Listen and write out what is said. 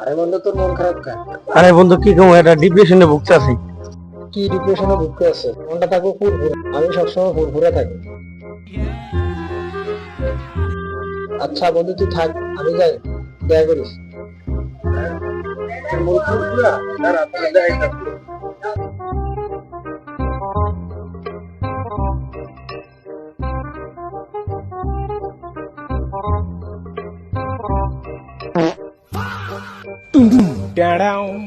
আরে বন্ধু তোর মন খারাপ কেন? আরে বন্ধু কি কম, এটা ডিপ্রেশনে ভুগতেছি। কি ডিপ্রেশনে ভুগতে আছে? মনটা থাকো ফুরফুরে, আমি সবসময় ফুরফুরে থাকি। আচ্ছা বন্ধু তুই থাক, আমি যাই, দেখা করিস। Down.